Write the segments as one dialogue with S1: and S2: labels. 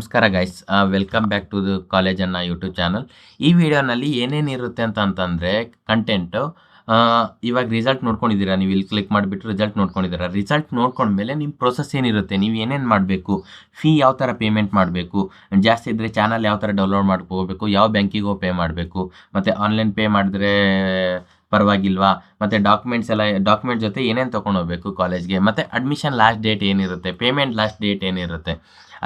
S1: ನಮಸ್ಕಾರ guys, welcome back to the college ಅನ್ನ YouTube channel. ಈ ವಿಡಿಯೋನಲ್ಲಿ ಏನೇನಿರುತ್ತೆ ಅಂತಂದರೆ ಕಂಟೆಂಟು. ಇವಾಗ ರಿಸಲ್ಟ್ ನೋಡ್ಕೊಂಡಿದ್ದೀರಾ, ನೀವು ಇಲ್ಲಿ ಕ್ಲಿಕ್ ಮಾಡಿಬಿಟ್ಟು ರಿಸಲ್ಟ್ ನೋಡ್ಕೊಂಡಿದ್ದೀರಾ. ರಿಸಲ್ಟ್ ನೋಡ್ಕೊಂಡ್ಮೇಲೆ ನಿಮ್ಮ ಪ್ರೊಸೆಸ್ ಏನಿರುತ್ತೆ, ನೀವು ಏನೇನು ಮಾಡಬೇಕು, ಫೀ ಯಾವ ಥರ ಪೇಮೆಂಟ್ ಮಾಡಬೇಕು, ಜಾಸ್ತಿ ಇದ್ದರೆ ಚಾನಲ್ ಯಾವ ಥರ ಡೌನ್ಲೋಡ್ ಮಾಡ್ಕೋಬೇಕು, ಯಾವ ಬ್ಯಾಂಕಿಗೋ ಪೇ ಮಾಡಬೇಕು, ಮತ್ತು ಆನ್ಲೈನ್ ಪೇ ಮಾಡಿದ್ರೆ ಪರವಾಗಿಲ್ವಾ, ಮತ್ತು ಡಾಕ್ಯುಮೆಂಟ್ ಜೊತೆ ಏನೇನು ತೊಗೊಂಡೋಗ್ಬೇಕು ಕಾಲೇಜ್ಗೆ, ಮತ್ತು ಅಡ್ಮಿಷನ್ ಲಾಸ್ಟ್ ಡೇಟ್ ಏನಿರುತ್ತೆ, ಪೇಮೆಂಟ್ ಲಾಸ್ಟ್ ಡೇಟ್ ಏನಿರುತ್ತೆ,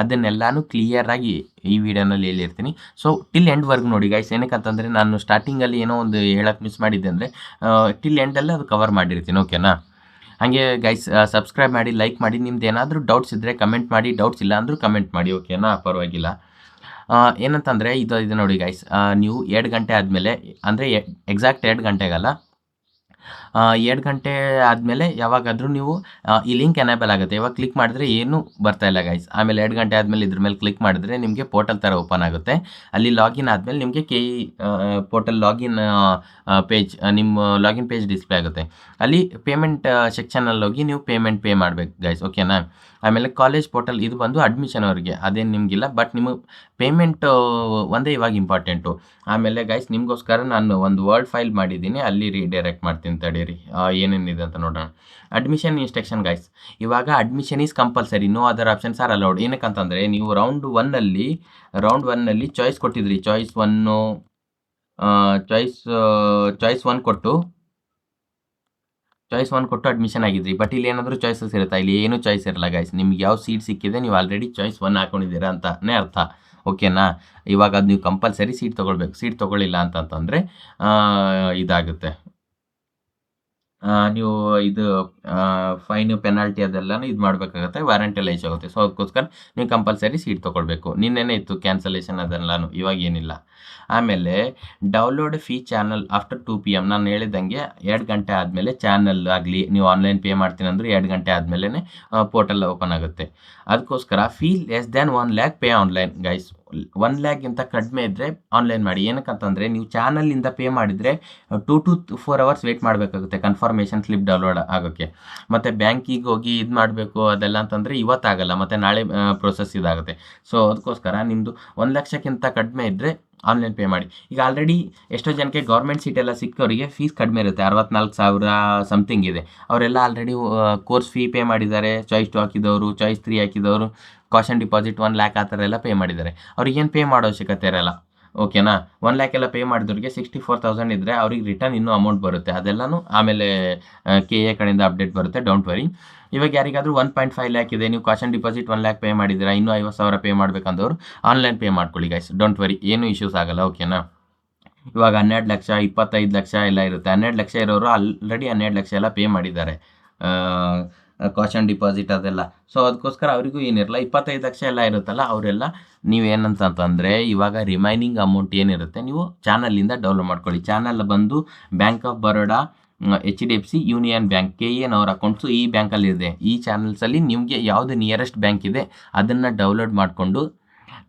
S1: ಅದನ್ನೆಲ್ಲನೂ ಕ್ಲಿಯರಾಗಿ ಈ ವಿಡಿಯೋನಲ್ಲಿ ಹೇಳಿರ್ತೀನಿ. ಸೊ ಟಿಲ್ ಎಂಡ್ವರೆಗೂ ನೋಡಿ ಗೈಸ್. ಏನಕ್ಕಂತಂದರೆ ನಾನು ಸ್ಟಾರ್ಟಿಂಗಲ್ಲಿ ಏನೋ ಒಂದು ಹೇಳಕ್ಕೆ ಮಿಸ್ ಮಾಡಿದ್ದೆ ಅಂದರೆ ಟಿಲ್ ಎಂಡಲ್ಲಿ ಅದು ಕವರ್ ಮಾಡಿರ್ತೀನಿ, ಓಕೆನಾ. ಹಾಗೆ ಗೈಸ್, ಸಬ್ಸ್ಕ್ರೈಬ್ ಮಾಡಿ, ಲೈಕ್ ಮಾಡಿ. ನಿಮ್ದು ಏನಾದರೂ ಡೌಟ್ಸ್ ಇದ್ದರೆ ಕಮೆಂಟ್ ಮಾಡಿ, ಡೌಟ್ಸ್ ಇಲ್ಲ ಅಂದರೂ ಕಮೆಂಟ್ ಮಾಡಿ, ಓಕೆನಾ, ಪರವಾಗಿಲ್ಲ. ಏನಂತಂದರೆ ಇದು ನೋಡಿ ಗೈಸ್, ನೀವು 2 ಗಂಟೆ ಆದಮೇಲೆ, ಅಂದರೆ ಎಕ್ಸಾಕ್ಟ್ 2 ಗಂಟೆಗಲ್ಲ, 2 ಗಂಟೆ ಆದಮೇಲೆ ಯಾವಾಗಾದರೂ ನೀವು ಈ ಲಿಂಕ್ ಎನೇಬಲ್ ಆಗುತ್ತೆ. ಇವಾಗ ಕ್ಲಿಕ್ ಮಾಡಿದ್ರೆ ಏನೂ ಬರ್ತಾಯಿಲ್ಲ ಗೈಸ್. ಆಮೇಲೆ 2 ಗಂಟೆ ಆದಮೇಲೆ ಇದ್ರ ಮೇಲೆ ಕ್ಲಿಕ್ ಮಾಡಿದ್ರೆ ನಿಮಗೆ ಪೋರ್ಟಲ್ ಥರ ಓಪನ್ ಆಗುತ್ತೆ. ಅಲ್ಲಿ ಲಾಗಿನ್ ಆದಮೇಲೆ ನಿಮಗೆ ಪೋರ್ಟಲ್ ಲಾಗಿನ್ ಪೇಜ್, ನಿಮ್ಮ ಲಾಗಿನ್ ಪೇಜ್ ಡಿಸ್ಪ್ಲೇ ಆಗುತ್ತೆ. ಅಲ್ಲಿ ಪೇಮೆಂಟ್ ಸೆಕ್ಷನಲ್ಲಿ ಹೋಗಿ ನೀವು ಪೇಮೆಂಟ್ ಪೇ ಮಾಡಬೇಕು ಗೈಸ್, ಓಕೆನಾ. ಆಮೇಲೆ ಕಾಲೇಜ್ ಪೋರ್ಟಲ್ ಇದು ಬಂದು ಅಡ್ಮಿಷನ್ ಅವರಿಗೆ, ಅದೇನು ನಿಮಗಿಲ್ಲ, ಬಟ್ ನಿಮಗೆ ಪೇಮೆಂಟ್ ಒಂದೇ ಇವಾಗ ಇಂಪಾರ್ಟೆಂಟು. ಆಮೇಲೆ ಗೈಸ್, ನಿಮಗೋಸ್ಕರ ನಾನು ಒಂದು ವರ್ಡ್ ಫೈಲ್ ಮಾಡಿದ್ದೀನಿ, ಅಲ್ಲಿ ರೀಡೈರೆಕ್ಟ್ ಮಾಡ್ತೀನಿ, ತಡೀರಿ ಏನೇನಿದೆ ಅಂತ ನೋಡೋಣ. Admission instruction guys. ಇವಾಗ admission is compulsory, no other options are allowed. ಏನಕ್ಕಂತಂದರೆ ನೀವು ರೌಂಡ್ ಒನ್ನಲ್ಲಿ ಚಾಯ್ಸ್ ಕೊಟ್ಟಿದ್ರಿ, ಚಾಯ್ಸ್ ಒನ್ ಕೊಟ್ಟು ಅಡ್ಮಿಷನ್ ಆಗಿದ್ರಿ. ಬಟ್ ಇಲ್ಲಿ ಏನಾದರೂ ಚಾಯ್ಸಸ್ ಇರುತ್ತಾ? ಇಲ್ಲಿ ಏನೂ ಚಾಯ್ಸ್ ಇರಲ್ಲ ಗೈಸ್. ನಿಮ್ಗೆ ಯಾವ ಸೀಟ್ ಸಿಕ್ಕಿದೆ, ನೀವು ಆಲ್ರೆಡಿ ಚಾಯ್ಸ್ 1 ಹಾಕೊಂಡಿದ್ದೀರಾ ಅಂತಲೇ ಅರ್ಥ, ಓಕೆನಾ. ಇವಾಗ ಅದು ನೀವು ಕಂಪಲ್ಸರಿ ಸೀಟ್ ತೊಗೊಳ್ಬೇಕು. ಸೀಟ್ ತೊಗೊಳ್ಳಿಲ್ಲ ಅಂತಂತಂದರೆ ಇದಾಗುತ್ತೆ, ನೀವು ಇದು ಫೈನು, ಪೆನಾಲ್ಟಿ ಅದೆಲ್ಲನೂ ಇದು ಮಾಡಬೇಕಾಗುತ್ತೆ, ವಾರಂಟಿ ಎಲ್ಲ ಆಗುತ್ತೆ. ಸೊ ಅದಕ್ಕೋಸ್ಕರ ನೀವು ಕಂಪಲ್ಸರಿ ಸೀಟ್ ತೊಗೊಳ್ಬೇಕು. ನಿನ್ನೆನೇ ಇತ್ತು ಕ್ಯಾನ್ಸಲೇಷನ್ ಅದೆಲ್ಲನೂ, ಇವಾಗ ಏನಿಲ್ಲ. ಆಮೇಲೆ download fee channel after 2 PM. ನಾನು ಹೇಳಿದಂಗೆ 2 ಗಂಟೆ ಆದಮೇಲೆ ಚಾನಲ್ ಆಗಲಿ, ನೀವು ಆನ್ಲೈನ್ ಪೇ ಮಾಡ್ತೀನಿ ಅಂದರೆ 2 ಗಂಟೆ ಆದಮೇಲೆ ಪೋರ್ಟಲ್ ಓಪನ್ ಆಗುತ್ತೆ. ಅದಕ್ಕೋಸ್ಕರ fee less than 1 lakh pay online guys. 1 lakh ಕಡಿಮೆ ಇದ್ದರೆ ಆನ್ಲೈನ್ ಮಾಡಿ. ಏನಕ್ಕಂತಂದರೆ ನೀವು ಚಾನಲಿಂದ ಪೇ ಮಾಡಿದರೆ 2 to 4 hours ವೆಯ್ಟ್ ಮಾಡಬೇಕಾಗುತ್ತೆ ಕನ್ಫರ್ಮೇಷನ್ ಸ್ಲಿಪ್ ಡೌನ್ಲೋಡ್ ಆಗೋಕ್ಕೆ. ಮತ್ತು ಬ್ಯಾಂಕಿಗೆ ಹೋಗಿ ಇದು ಮಾಡಬೇಕು ಅದೆಲ್ಲ ಅಂತಂದರೆ ಇವತ್ತಾಗಲ್ಲ, ಮತ್ತು ನಾಳೆ ಪ್ರೊಸೆಸ್ ಇದಾಗುತ್ತೆ. ಸೊ ಅದಕ್ಕೋಸ್ಕರ ನಿಮ್ಮದು 1 ಲಕ್ಷಕ್ಕಿಂತ ಕಡಿಮೆ ಇದ್ದರೆ ಆನ್ಲೈನ್ ಪೇ ಮಾಡಿ. ಈಗ ಆಲ್ರೆಡಿ ಎಷ್ಟೋ ಜನಕ್ಕೆ ಗೌರ್ಮೆಂಟ್ ಸೀಟ್ ಎಲ್ಲ ಸಿಕ್ಕವರಿಗೆ ಫೀಸ್ ಕಡಿಮೆ ಇರುತ್ತೆ, 64,000 ಸಮಥಿಂಗ್ ಇದೆ. ಅವರೆಲ್ಲ ಆಲ್ರೆಡಿ ಕೋರ್ಸ್ ಫೀ ಪೇ ಮಾಡಿದ್ದಾರೆ. ಚಾಯ್ಸ್ 2 ಹಾಕಿದವರು, ಚಾಯ್ಸ್ 3 ಹಾಕಿದವರು, ಕಾಷನ್ ಡಿಪಾಸಿಟ್ 1 lakh ಆ ಥರ ಎಲ್ಲ ಪೇ ಮಾಡಿದ್ದಾರೆ. ಅವ್ರಿಗೇನು ಪೇ ಮಾಡೋ ಅವಶ್ಯಕತೆ ಇರಲ್ಲ, ಓಕೆನಾ. 1 lakh ಎಲ್ಲ ಪೇ ಮಾಡಿದವ್ರಿಗೆ 64,000 ಇದ್ದರೆ ಅವ್ರಿಗೆ ರಿಟರ್ನ್ ಇನ್ನೂ ಅಮೌಂಟ್ ಬರುತ್ತೆ. ಅದೆಲ್ಲನೂ ಆಮೇಲೆ KA ಕಡೆಯಿಂದ ಅಪ್ಡೇಟ್ ಬರುತ್ತೆ, ಡೋಂಟ್ ವರಿ. ಇವಾಗ ಯಾರಿಗಾದರೂ 1.5 lakh ಇದೆ, ನೀವು ಕಾಷನ್ ಡಿಪಾಸಿಟ್ 1 lakh ಪೇ ಮಾಡಿದ್ದೀರಾ, ಇನ್ನೂ 50,000 ಪೇ ಮಾಡಬೇಕಂದವರು ಆನ್ಲೈನ್ ಪೇ ಮಾಡ್ಕೊಳ್ಳಿ ಗೈಸ್, ಡೋಂಟ್ ವರಿ, ಏನೂ ಇಶ್ಯೂಸ್ ಆಗಲ್ಲ, ಓಕೆನಾ. ಇವಾಗ 12 ಲಕ್ಷ, 25 ಲಕ್ಷ ಎಲ್ಲ ಇರುತ್ತೆ. 12 ಲಕ್ಷ ಇರೋರು ಆಲ್ರೆಡಿ 12 ಲಕ್ಷ ಎಲ್ಲ ಪೇ ಮಾಡಿದ್ದಾರೆ, ಕಾಷನ್ ಡಿಪಾಸಿಟ್ ಅದೆಲ್ಲ. ಸೊ ಅದಕ್ಕೋಸ್ಕರ ಅವರಿಗೂ ಏನಿರಲ್ಲ. 25 ಲಕ್ಷ ಎಲ್ಲ ಇರುತ್ತಲ್ಲ, ಅವರೆಲ್ಲ ನೀವೇನಂತಂದರೆ ಇವಾಗ ರಿಮೈನಿಂಗ್ ಅಮೌಂಟ್ ಏನಿರುತ್ತೆ ನೀವು ಚಾನಲಿಂದ ಡೌನ್ಲೋಡ್ ಮಾಡ್ಕೊಳ್ಳಿ. ಚಾನಲ್ ಬಂದು bank of Baroda, HDFC, union bank, KN ಅವ್ರ ಅಕೌಂಟ್ಸು ಈ ಬ್ಯಾಂಕಲ್ಲಿದೆ. ಈ ಚಾನಲ್ಸಲ್ಲಿ ನಿಮಗೆ ಯಾವುದು ನಿಯರೆಸ್ಟ್ ಬ್ಯಾಂಕ್ ಇದೆ ಅದನ್ನು ಡೌನ್ಲೋಡ್ ಮಾಡಿಕೊಂಡು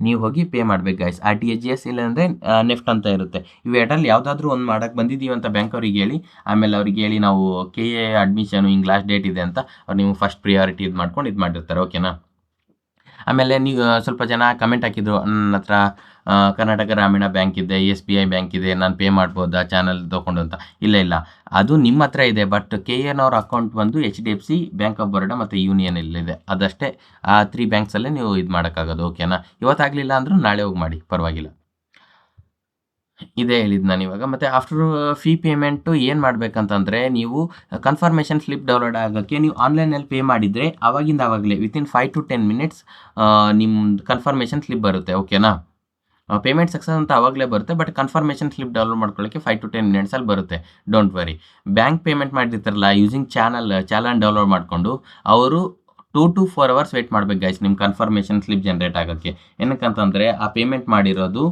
S1: ನೀವು ಹೋಗಿ ಪೇ ಮಾಡಬೇಕು ಗೈಸ್. RTGS ಇಲ್ಲಾಂದರೆ ನೆಫ್ಟ್ ಅಂತ ಇರುತ್ತೆ. ಇವೆರಡರಲ್ಲಿ ಯಾವುದಾದ್ರೂ ಒಂದು ಮಾಡೋಕ್ಕೆ ಬಂದಿದ್ದೀವಿ ಅಂತ ಬ್ಯಾಂಕ್ ಅವ್ರಿಗೆ ಹೇಳಿ, ಆಮೇಲೆ ಅವ್ರಿಗೆ ಹೇಳಿ ನಾವು KA ಅಡ್ಮಿಷನು ಹಿಂಗೆ ಲಾಸ್ಟ್ ಡೇಟ್ ಇದೆ ಅಂತ, ಅವ್ರು ನೀವು ಫಸ್ಟ್ ಪ್ರಿಯಾರಿಟಿ ಇದು ಮಾಡ್ಕೊಂಡು ಇದು ಮಾಡಿರ್ತಾರೆ, ಓಕೆನಾ. ಆಮೇಲೆ ನೀವು ಸ್ವಲ್ಪ ಜನ ಕಮೆಂಟ್ ಹಾಕಿದ್ರು, ನನ್ನ ಹತ್ರ ಕರ್ನಾಟಕ ಗ್ರಾಮೀಣ ಬ್ಯಾಂಕ್ ಇದೆ, SBI ಬ್ಯಾಂಕ್ ಇದೆ, ನಾನು ಪೇ ಮಾಡ್ಬೋದಾ ಚಾನಲ್ ತೊಗೊಂಡು ಅಂತ. ಇಲ್ಲ, ಅದು ನಿಮ್ಮ ಹತ್ರ ಇದೆ, ಬಟ್ KN ಅವ್ರ ಅಕೌಂಟ್ ಬಂದು HDFC, ಬ್ಯಾಂಕ್ ಆಫ್ ಬರೋಡಾ ಮತ್ತು ಯೂನಿಯನ್ ಇಲ್ಲಿದೆ. ಅದಷ್ಟೇ, ಆ 3 ಬ್ಯಾಂಕ್ಸಲ್ಲೇ ನೀವು ಇದು ಮಾಡೋಕ್ಕಾಗೋದು, ಓಕೆನಾ. ಇವತ್ತಾಗಲಿಲ್ಲ ಅಂದರೂ ನಾಳೆ ಹೋಗಿ ಮಾಡಿ, ಪರವಾಗಿಲ್ಲ. ಇದೇ ಹೇಳಿದ್ದು ನಾನು ಇವಾಗ. ಮತ್ತು ಆಫ್ಟರ್ ಫೀ ಪೇಮೆಂಟು ಏನು ಮಾಡಬೇಕಂತಂದರೆ, ನೀವು ಕನ್ಫರ್ಮೇಷನ್ ಸ್ಲಿಪ್ ಡೌನ್ಲೋಡ್ ಆಗೋಕ್ಕೆ ನೀವು ಆನ್ಲೈನಲ್ಲಿ ಪೇ ಮಾಡಿದರೆ ಆವಾಗಲೇ ವಿತಿನ್ 5 to 10 minutes ನಿಮ್ಮ ಕನ್ಫರ್ಮೇಷನ್ ಸ್ಲಿಪ್ ಬರುತ್ತೆ, ಓಕೆನಾ. ಪೇಮೆಂಟ್ ಸಕ್ಸಸ್ ಅಂತ ಆವಾಗಲೇ ಬರುತ್ತೆ, ಬಟ್ ಕನ್ಫರ್ಮೇಷನ್ ಸ್ಲಿಪ್ ಡೌನ್ಲೋಡ್ ಮಾಡ್ಕೊಳ್ಳೋಕ್ಕೆ 5 to 10 minutesಲ್ಲಿ ಬರುತ್ತೆ, ಡೋಂಟ್ ವರಿ. ಬ್ಯಾಂಕ್ ಪೇಮೆಂಟ್ ಮಾಡಿರ್ತಾರಲ್ಲ ಯೂಸಿಂಗ್ ಚಾಲನ್ ಡೌನ್ಲೋಡ್ ಮಾಡಿಕೊಂಡು, ಅವರು 2 to 4 hours ವೆಯ್ಟ್ ಮಾಡಬೇಕು ಗೈಸ್ ನಿಮ್ಮ ಕನ್ಫರ್ಮೇಷನ್ ಸ್ಲಿಪ್ ಜನ್ರೇಟ್ ಆಗೋಕ್ಕೆ. ಏನಕ್ಕಂತಂದರೆ ಆ ಪೇಮೆಂಟ್ ಮಾಡಿರೋದು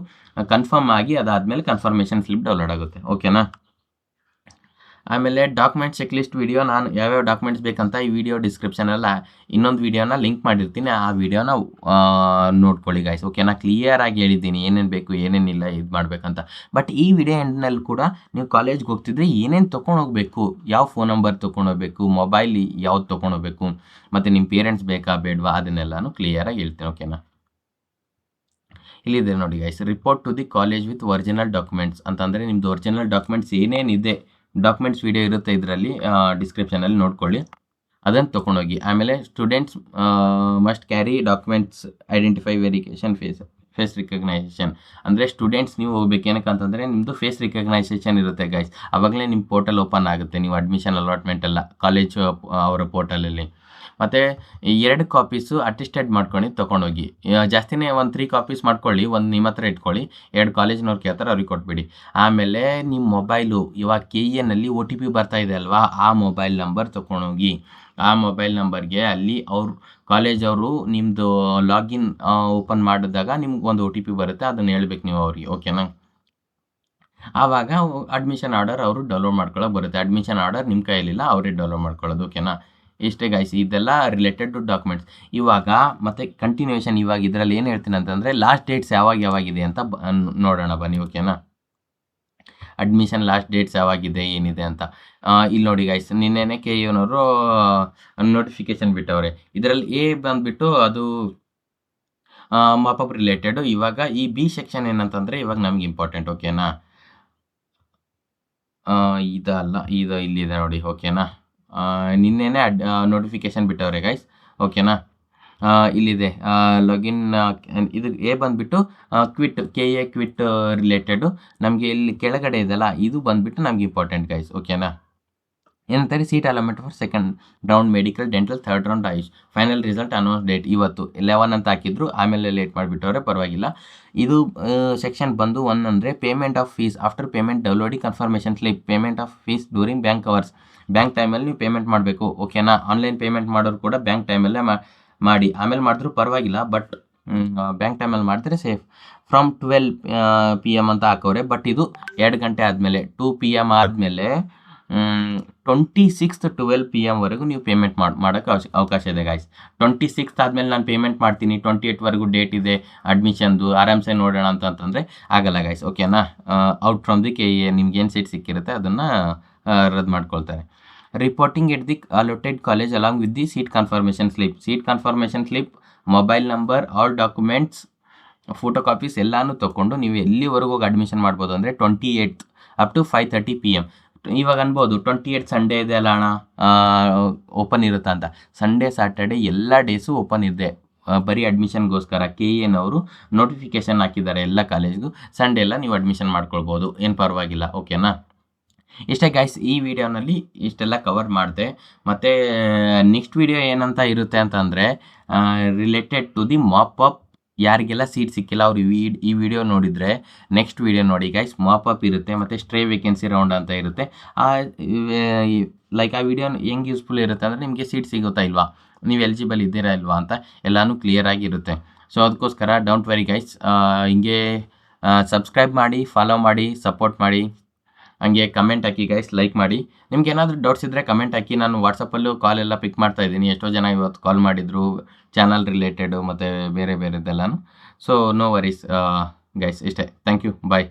S1: ಕನ್ಫರ್ಮ್ ಆಗಿ ಅದಾದಮೇಲೆ ಕನ್ಫರ್ಮೇಷನ್ ಸ್ಲಿಪ್ ಡೌನ್ಲೋಡ್ ಆಗುತ್ತೆ, ಓಕೆನಾ. ಆಮೇಲೆ ಡಾಕ್ಯುಮೆಂಟ್ ಚೆಕ್ ಲಿಸ್ಟ್ ವಿಡಿಯೋ, ನಾನು ಯಾವ್ಯಾವ ಡಾಕ್ಯುಮೆಂಟ್ಸ್ ಬೇಕಂತ ಈ ವಿಡಿಯೋ ಡಿಸ್ಕ್ರಿಪ್ಷನಲ್ಲಿ ಇನ್ನೊಂದು ವಿಡಿಯೋನ ಲಿಂಕ್ ಮಾಡಿರ್ತೀನಿ, ಆ ವಿಡಿಯೋನ ನೋಡ್ಕೊಳ್ಳಿ ಗೈಸ್, ಓಕೆನಾ. ಕ್ಲಿಯರಾಗಿ ಹೇಳಿದ್ದೀನಿ ಏನೇನು ಬೇಕು ಏನೇನಿಲ್ಲ ಇದು ಮಾಡಬೇಕಂತ. ಬಟ್ ಈ ವಿಡಿಯೋ ಎಂಡ್ನಲ್ಲಿ ಕೂಡ ನೀವು ಕಾಲೇಜ್ಗೆ ಹೋಗ್ತಿದ್ರೆ ಏನೇನು ತೊಗೊಂಡೋಗ್ಬೇಕು, ಯಾವ ಫೋನ್ ನಂಬರ್ ತೊಗೊಂಡೋಗ್ಬೇಕು, ಮೊಬೈಲ್ ಯಾವ್ದು ತೊಗೊಂಡೋಗ್ಬೇಕು, ಮತ್ತು ನಿಮ್ಮ ಪೇರೆಂಟ್ಸ್ ಬೇಕಾ ಬೇಡವಾ, ಅದನ್ನೆಲ್ಲನೂ ಕ್ಲಿಯರಾಗಿ ಹೇಳ್ತೀನಿ, ಓಕೆನಾ. ಇಲ್ಲಿದೆ ನೋಡಿ guys, report to the college with original documents ಅಂತಂದರೆ ನಿಮ್ಮದು ಒರಿಜಿನಲ್ ಡಾಕ್ಯುಮೆಂಟ್ಸ್ ಏನೇನಿದೆ, ಡಾಕ್ಯುಮೆಂಟ್ಸ್ ವಿಡಿಯೋ ಇರುತ್ತೆ ಇದರಲ್ಲಿ, ಡಿಸ್ಕ್ರಿಪ್ಷನಲ್ಲಿ ನೋಡ್ಕೊಳ್ಳಿ, ಅದನ್ನು ತೊಗೊಂಡೋಗಿ. ಆಮೇಲೆ students must carry documents, identify verification, face recognition. ಅಂದರೆ ಸ್ಟೂಡೆಂಟ್ಸ್ ನೀವು ಹೋಗ್ಬೇಕು, ಏನಕ್ಕೆ ಅಂತಂದರೆ ನಿಮ್ಮದು ಫೇಸ್ ರಿಕಗ್ನೈಸೇಷನ್ ಇರುತ್ತೆ ಗೈಸ್, ಆವಾಗಲೇ ನಿಮ್ಮ ಪೋರ್ಟಲ್ ಓಪನ್ ಆಗುತ್ತೆ, ನೀವು ಅಡ್ಮಿಷನ್ ಅಲಾಟ್ಮೆಂಟ್ ಎಲ್ಲ ಕಾಲೇಜು ಅವರ ಪೋರ್ಟಲಲ್ಲಿ. ಮತ್ತು 2 ಕಾಪೀಸು ಅಟೆಸ್ಟೆಡ್ ಮಾಡ್ಕೊಂಡು ತೊಗೊಂಡೋಗಿ, ಜಾಸ್ತಿನೇ ಒಂದು 3 ಕಾಪೀಸ್ ಮಾಡ್ಕೊಳ್ಳಿ, ಒಂದು ನಿಮ್ಮ ಹತ್ರ ಇಟ್ಕೊಳ್ಳಿ, 2 ಕಾಲೇಜ್ನವ್ರು ಕೇಳ್ತಾರೆ ಅವ್ರಿಗೆ ಕೊಟ್ಬಿಡಿ. ಆಮೇಲೆ ನಿಮ್ಮ ಮೊಬೈಲು ಇವಾಗ KEನಲ್ಲಿ OTP ಬರ್ತಾ ಇದೆ ಅಲ್ವಾ, ಆ ಮೊಬೈಲ್ ನಂಬರ್ ತೊಗೊಂಡೋಗಿ, ಆ ಮೊಬೈಲ್ ನಂಬರ್ಗೆ ಅಲ್ಲಿ ಅವ್ರು ಕಾಲೇಜವರು ನಿಮ್ಮದು ಲಾಗಿನ್ ಓಪನ್ ಮಾಡಿದಾಗ ನಿಮ್ಗೆ ಒಂದು OTP ಬರುತ್ತೆ, ಅದನ್ನು ಹೇಳ್ಬೇಕು ನೀವು ಅವ್ರಿಗೆ, ಓಕೆನಾ. ಆವಾಗ ಅಡ್ಮಿಷನ್ ಆರ್ಡರ್ ಅವರು ಡೌನ್ಲೋಡ್ ಮಾಡ್ಕೊಳ್ಳೋಕೆ ಬರುತ್ತೆ. ಅಡ್ಮಿಷನ್ ಆರ್ಡರ್ ನಿಮ್ಮ ಕೈಯಲ್ಲಿಲ್ಲ, ಅವರೇ ಡೌನ್ಲೋಡ್ ಮಾಡ್ಕೊಳ್ಳೋದು, ಓಕೆನಾ. ಇಷ್ಟೇ ಗೈಸ್, ಇದೆಲ್ಲ ರಿಲೇಟೆಡ್ ಟು ಡಾಕ್ಯುಮೆಂಟ್ಸ್. ಇವಾಗ ಮತ್ತೆ ಕಂಟಿನ್ಯೂಷನ್, ಇವಾಗ ಇದರಲ್ಲಿ ಏನು ಹೇಳ್ತೀನಿ ಅಂತಂದರೆ ಲಾಸ್ಟ್ ಡೇಟ್ಸ್ ಯಾವಾಗಿದೆ ಅಂತ ನೋಡೋಣ ಬನ್ನಿ, ಓಕೆನಾ. ಅಡ್ಮಿಷನ್ ಲಾಸ್ಟ್ ಡೇಟ್ಸ್ ಯಾವಾಗಿದೆ ಏನಿದೆ ಅಂತ ಇಲ್ಲಿ ನೋಡಿ ಗೈಸ್, ನಿನ್ನೆನೆ KEನವರು ನೋಟಿಫಿಕೇಶನ್ ಬಿಟ್ಟವ್ರೆ. ಇದರಲ್ಲಿ A ಬಂದುಬಿಟ್ಟು ಅದು ಮಾಪಪ್ ರಿಲೇಟೆಡು. ಇವಾಗ ಈ B ಸೆಕ್ಷನ್ ಏನಂತಂದರೆ ಇವಾಗ ನಮ್ಗೆ ಇಂಪಾರ್ಟೆಂಟ್, ಓಕೆನಾ. ಇದಲ್ಲ, ಇದು ಇಲ್ಲಿದೆ ನೋಡಿ, ಓಕೆನಾ. ನಿನ್ನೆನೆ ನೋಟಿಫಿಕೇಶನ್ ಬಿಟ್ಟವ್ರೆ ಗೈಸ್, ಓಕೆನಾ. ಇಲ್ಲಿದೆ ಲಾಗಿನ್, ಇದು A ಬಂದುಬಿಟ್ಟು ಕ್ವಿಟ್, KE ಕ್ವಿಟ್ ರಿಲೇಟೆಡು. ನಮಗೆ ಇಲ್ಲಿ ಕೆಳಗಡೆ ಇದೆಲ್ಲ, ಇದು ಬಂದುಬಿಟ್ಟು ನಮ್ಗೆ ಇಂಪಾರ್ಟೆಂಟ್ ಗೈಸ್, ಓಕೆನಾ. ಏನಂತಾರೆ, seat allotment for second round medical, dental, third round AYUSH, final result announce date ಇವತ್ತು 11 ಅಂತ ಹಾಕಿದ್ರು, ಆಮೇಲೆ ಲೇಟ್ ಮಾಡಿಬಿಟ್ಟವ್ರೆ, ಪರವಾಗಿಲ್ಲ. ಇದು ಸೆಕ್ಷನ್ ಬಂದು 1 ಅಂದರೆ payment of fees after payment downloading confirmation slip, payment of fees during bank hours. Bank ಟೈಮಲ್ಲಿ ನೀವು ಪೇಮೆಂಟ್ ಮಾಡಬೇಕು, ಓಕೆನಾ. ಆನ್ಲೈನ್ ಪೇಮೆಂಟ್ ಮಾಡೋರು ಕೂಡ ಬ್ಯಾಂಕ್ ಟೈಮಲ್ಲೇ ಮಾಡಿ, ಆಮೇಲೆ ಮಾಡಿದ್ರು ಪರವಾಗಿಲ್ಲ, ಬಟ್ ಬ್ಯಾಂಕ್ ಟೈಮಲ್ಲಿ ಮಾಡಿದ್ರೆ ಸೇಫ್. ಫ್ರಮ್ 12 PM ಅಂತ ಹಾಕವ್ರೆ, ಬಟ್ ಇದು 2 ಗಂಟೆ ಆದಮೇಲೆ 2 PM ಆದಮೇಲೆ 26th 12 PM ವರೆಗೂ ನೀವು ಪೇಮೆಂಟ್ ಮಾಡೋಕ್ಕೆ ಅವಕಾಶ ಇದೆ ಗಾಯ್ಸ್. 26th ಆದಮೇಲೆ ನಾನು ಪೇಮೆಂಟ್ ಮಾಡ್ತೀನಿ, 28ವರೆಗೂ ಡೇಟ್ ಇದೆ ಅಡ್ಮಿಷನ್ದು, ಆರಾಮ್ಸೆ ನೋಡೋಣ ಅಂತಂದರೆ ಆಗಲ್ಲ ಗಾಯ್ಸ್, ಓಕೆನಾ. ಔಟ್ ಫ್ರಮ್ ದಿ KE ನಿಮ್ಗೇನು ಸೀಟ್ ಸಿಕ್ಕಿರುತ್ತೆ ಅದನ್ನು ರದ್ದು ಮಾಡ್ಕೊಳ್ತಾರೆ. Reporting at the allotted college along with the seat confirmation slip, seat confirmation slip, mobile number, all documents, photo copies ಎಲ್ಲನೂ ತೊಗೊಂಡು ನೀವು ಎಲ್ಲಿವರೆಗೂ ಹೋಗಿ ಅಡ್ಮಿಷನ್ ಮಾಡ್ಬೋದು ಅಂದರೆ 28th ಅಪ್ ಟು 5:30 PM. ಇವಾಗ ಅನ್ಬೋದು 28 ಸಂಡೇ ಇದೆ ಅಲ್ಲ ಅಣ್ಣ, ಓಪನ್ ಇರುತ್ತಾ ಅಂತ. ಸಂಡೇ ಸ್ಯಾಟರ್ಡೆ ಎಲ್ಲ ಡೇಸು ಓಪನ್ ಇದೆ, ಬರೀ ಅಡ್ಮಿಷನ್ಗೋಸ್ಕರ KEನವರು ನೋಟಿಫಿಕೇಷನ್ ಹಾಕಿದ್ದಾರೆ ಎಲ್ಲ ಕಾಲೇಜ್ಗೂ. ಸಂಡೇ ಎಲ್ಲ ನೀವು ಅಡ್ಮಿಷನ್ ಮಾಡ್ಕೊಳ್ಬೋದು, ಏನು ಪರವಾಗಿಲ್ಲ, ಓಕೆನಾ. ಇಷ್ಟೇ ಗೈಸ್, ಈ ವಿಡಿಯೋನಲ್ಲಿ ಇಷ್ಟೆಲ್ಲ ಕವರ್ ಮಾಡಿದೆ. ಮತ್ತು ನೆಕ್ಸ್ಟ್ ವಿಡಿಯೋ ಏನಂತ ಇರುತ್ತೆ ಅಂತಂದರೆ ರಿಲೇಟೆಡ್ ಟು ದಿ ಮಾಪಪ್. ಯಾರಿಗೆಲ್ಲ ಸೀಟ್ ಸಿಕ್ಕಿಲ್ಲ ಅವರು ಈ ವಿಡಿಯೋ ನೋಡಿದರೆ ನೆಕ್ಸ್ಟ್ ವಿಡಿಯೋ ನೋಡಿ ಗೈಸ್, ಮಾಪಪ್ ಇರುತ್ತೆ ಮತ್ತು ಸ್ಟ್ರೇ ವೇಕೆನ್ಸಿ ರೌಂಡ್ ಅಂತ ಇರುತ್ತೆ. ಲೈಕ್ ಆ ವಿಡಿಯೋ ಹೆಂಗೆ ಯೂಸ್ಫುಲ್ ಇರುತ್ತೆ ಅಂದರೆ ನಿಮಗೆ ಸೀಟ್ ಸಿಗುತ್ತಾ ಇಲ್ವಾ, ನೀವು ಎಲಿಜಿಬಲ್ ಇದ್ದೀರಾ ಇಲ್ವಾ ಅಂತ ಎಲ್ಲನೂ ಕ್ಲಿಯರಾಗಿರುತ್ತೆ. ಸೊ ಅದಕ್ಕೋಸ್ಕರ ಡೋಂಟ್ ವೆರಿ ಗೈಸ್, ಹಿಂಗೆ ಸಬ್ಸ್ಕ್ರೈಬ್ ಮಾಡಿ, ಫಾಲೋ ಮಾಡಿ, ಸಪೋರ್ಟ್ ಮಾಡಿ, ಹಂಗೆ ಕಮೆಂಟ್ ಹಾಕಿ ಗೈಸ್, ಲೈಕ್ ಮಾಡಿ. ನಿಮ್ಗೆ ಏನಾದರೂ ಡೌಟ್ಸ್ ಇದ್ದರೆ ಕಮೆಂಟ್ ಹಾಕಿ, ನಾನು ವಾಟ್ಸಪ್ಪಲ್ಲೂ ಕಾಲ್ ಎಲ್ಲ ಪಿಕ್ ಮಾಡ್ತಾ ಇದ್ದೀನಿ. ಎಷ್ಟೋ ಜನ ಇವತ್ತು ಕಾಲ್ ಮಾಡಿದರು ಚಾನಲ್ ರಿಲೇಟೆಡು ಮತ್ತು ಬೇರೆ ಬೇರೆದೆಲ್ಲನೂ. ಸೊ ನೋ ವರೀಸ್ ಗೈಸ್, ಇಷ್ಟೇ. Thank you, bye.